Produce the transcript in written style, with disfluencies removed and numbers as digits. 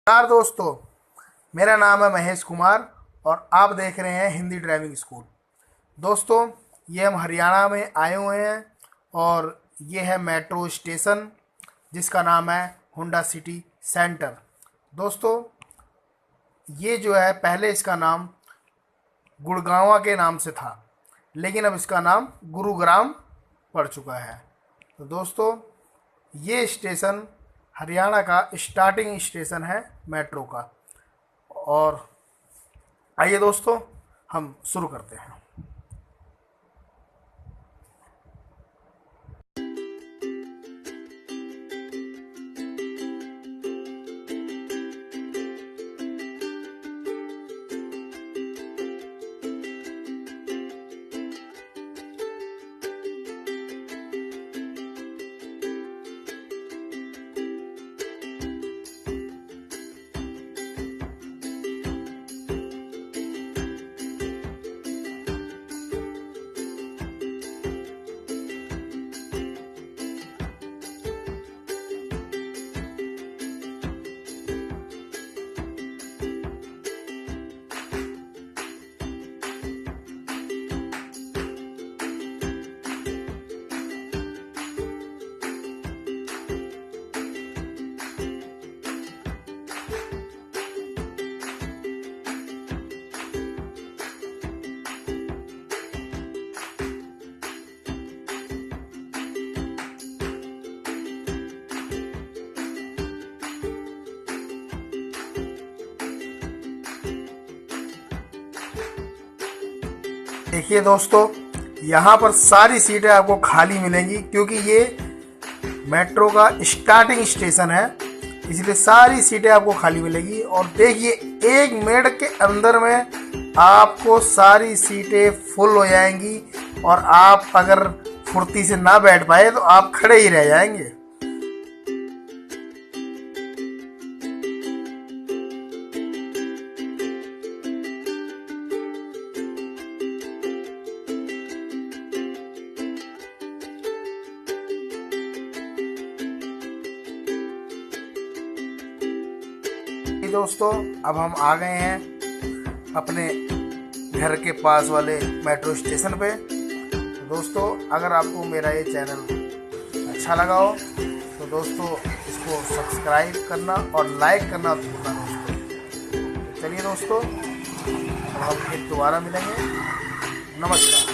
नमस्कार दोस्तों, मेरा नाम है महेश कुमार और आप देख रहे हैं हिंदी ड्राइविंग स्कूल। दोस्तों, ये हम हरियाणा में आए हुए हैं और ये है मेट्रो स्टेशन जिसका नाम है होंडा सिटी सेंटर। दोस्तों, ये जो है पहले इसका नाम गुड़गांव के नाम से था, लेकिन अब इसका नाम गुरुग्राम पड़ चुका है। तो दोस्तों, ये स्टेशन हरियाणा का स्टार्टिंग स्टेशन है मेट्रो का। और आइए दोस्तों, हम शुरू करते हैं। देखिए दोस्तों, यहाँ पर सारी सीटें आपको खाली मिलेंगी क्योंकि ये मेट्रो का स्टार्टिंग स्टेशन है, इसलिए सारी सीटें आपको खाली मिलेगी। और देखिए, 1 मिनट के अंदर में आपको सारी सीटें फुल हो जाएंगी और आप अगर फुर्ती से ना बैठ पाए तो आप खड़े ही रह जाएंगे। दोस्तों, अब हम आ गए हैं अपने घर के पास वाले मेट्रो स्टेशन पे। तो दोस्तों, अगर आपको मेरा ये चैनल अच्छा लगा हो तो दोस्तों इसको सब्सक्राइब करना और लाइक करना भूलना दोस्तों। चलिए दोस्तों, अब हम फिर दोबारा मिलेंगे। नमस्कार।